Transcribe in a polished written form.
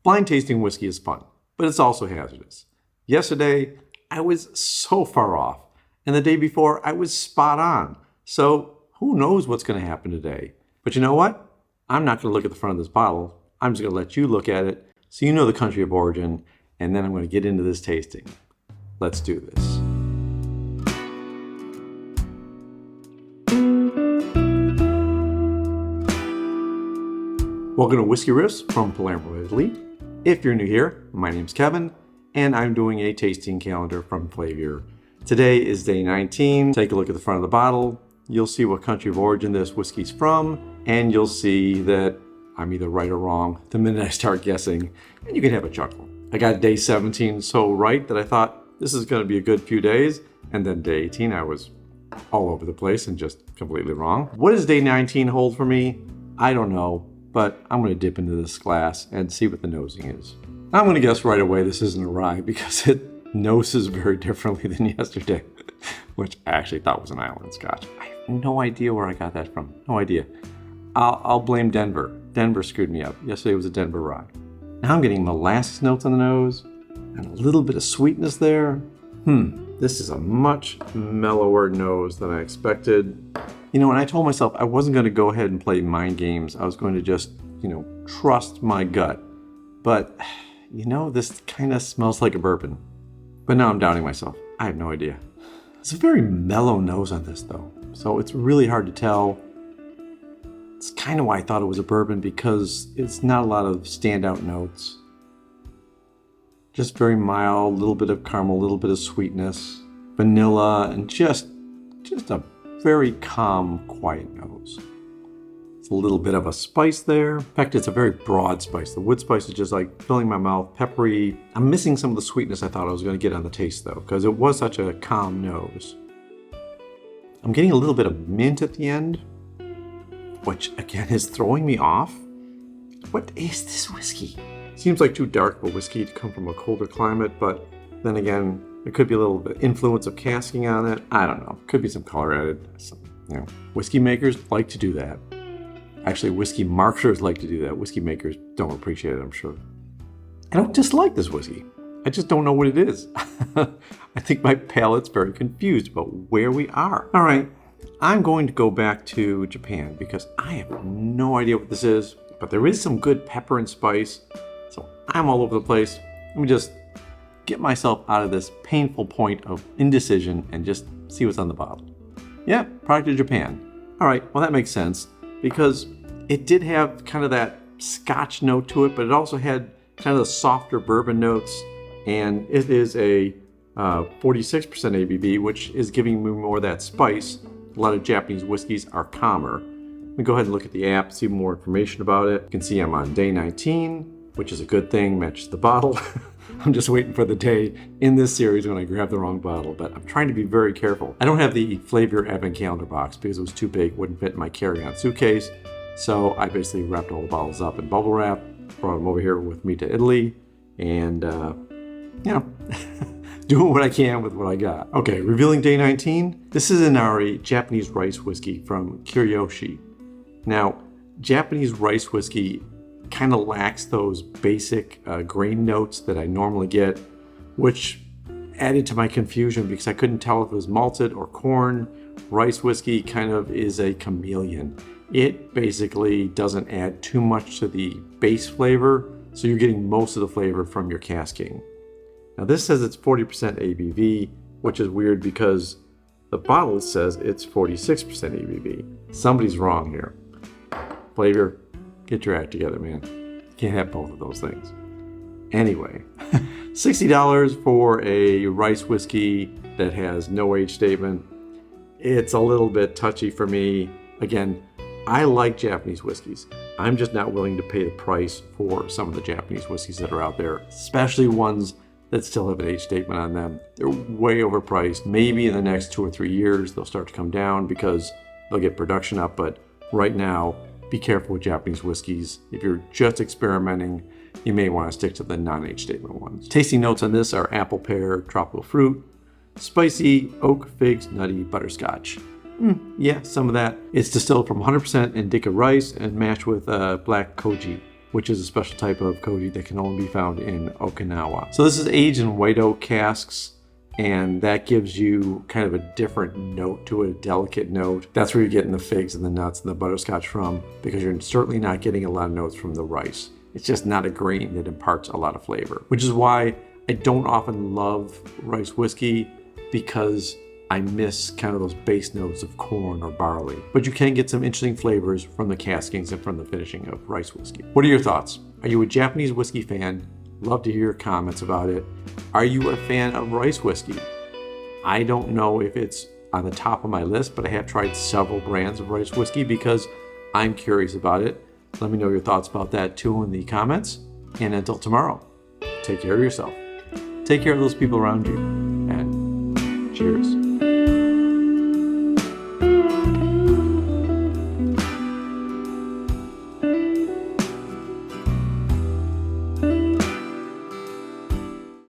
Blind tasting whiskey is fun, but it's also hazardous. Yesterday, I was so far off, and the day before, I was spot on. So who knows what's going to happen today? But you know what? I'm not going to look at the front of this bottle. I'm just going to let you look at it so you know the country of origin, and then I'm going to get into this tasting. Let's do this. Welcome to Whisky Riffs from Palermo, Italy. If you're new here, my name's Kevin, and I'm doing a tasting calendar from Flaviar. Today is day 19. Take a look at the front of the bottle. You'll see what country of origin this whiskey's from, and you'll see that I'm either right or wrong the minute I start guessing, and you can have a chuckle. I got day 17 so right that I thought this is going to be a good few days, and then day 18 I was all over the place and just completely wrong. What does day 19 hold for me? I don't know, but I'm going to dip into this glass and see what the nosing is. I'm going to guess right away this isn't a rye because it noses very differently than yesterday, which I actually thought was an island scotch. I have no idea where I got that from. No idea. I'll blame Denver. Denver screwed me up. Yesterday was a Denver rye. Now I'm getting molasses notes on the nose and a little bit of sweetness there. This is a much mellower nose than I expected. You know, when I told myself I wasn't going to go ahead and play mind games, I was going to just, trust my gut. But, this kind of smells like a bourbon. But now I'm doubting myself. I have no idea. It's a very mellow nose on this, though. So it's really hard to tell. It's kind of why I thought it was a bourbon, because it's not a lot of standout notes. Just very mild, a little bit of caramel, a little bit of sweetness, vanilla, and just a very calm, quiet nose. It's a little bit of a spice there. In fact, it's a very broad spice. The wood spice is just like filling my mouth, peppery. I'm missing some of the sweetness I thought I was going to get on the taste, though, because it was such a calm nose. I'm getting a little bit of mint at the end, which again is throwing me off. What is this whiskey? Seems like too dark of a whiskey to come from a colder climate, but then again, there could be a little bit of influence of casking on it. I don't know. Could be some color added. Whiskey makers like to do that. Actually, whiskey marketers like to do that. Whiskey makers don't appreciate it, I'm sure. I don't dislike this whiskey. I just don't know what it is. I think my palate's very confused about where we are. All right, I'm going to go back to Japan because I have no idea what this is, but there is some good pepper and spice. So I'm all over the place. Let me just get myself out of this painful point of indecision and just see what's on the bottle. Yeah, product of Japan. All right, well that makes sense because it did have kind of that scotch note to it, but it also had kind of the softer bourbon notes, and it is a 46% ABV, which is giving me more of that spice. A lot of Japanese whiskeys are calmer. Let me go ahead and look at the app, see more information about it. You can see I'm on day 19, which is a good thing, matches the bottle. I'm just waiting for the day in this series when I grab the wrong bottle, but I'm trying to be very careful. I don't have the Flaviar Advent Calendar box because it was too big, wouldn't fit in my carry-on suitcase. So I basically wrapped all the bottles up in bubble wrap, brought them over here with me to Italy, and, doing what I can with what I got. Okay, revealing day 19. This is an Inari Japanese rice whiskey from Kiriyoshi. Now, Japanese rice whiskey kind of lacks those basic grain notes that I normally get, which added to my confusion because I couldn't tell if it was malted or corn. Rice whiskey kind of is a chameleon. It basically doesn't add too much to the base flavor, so you're getting most of the flavor from your casking. Now this says it's 40% ABV, which is weird because the bottle says it's 46% ABV. Somebody's wrong here. Flaviar, get your act together, man. You can't have both of those things. Anyway, $60 for a rice whiskey that has no age statement. It's a little bit touchy for me. Again, I like Japanese whiskeys. I'm just not willing to pay the price for some of the Japanese whiskeys that are out there, especially ones that still have an age statement on them. They're way overpriced. Maybe in the next 2 or 3 years, they'll start to come down because they'll get production up. But right now, be careful with Japanese whiskeys. If you're just experimenting, you may want to stick to the non-age statement ones. Tasting notes on this are apple, pear, tropical fruit, spicy, oak, figs, nutty, butterscotch. Yeah, some of that. It's distilled from 100% indica rice and matched with black koji. which is a special type of koji that can only be found in Okinawa. So this is aged in white oak casks, and that gives you kind of a different note to it, a delicate note. That's where you're getting the figs and the nuts and the butterscotch from, because you're certainly not getting a lot of notes from the rice. It's just not a grain that imparts a lot of flavor, which is why I don't often love rice whiskey, because I miss kind of those base notes of corn or barley. But you can get some interesting flavors from the caskings and from the finishing of rice whiskey. What are your thoughts? Are you a Japanese whiskey fan? Love to hear your comments about it. Are you a fan of rice whiskey? I don't know if it's on the top of my list, but I have tried several brands of rice whiskey because I'm curious about it. Let me know your thoughts about that too in the comments. And until tomorrow, take care of yourself. Take care of those people around you. And cheers.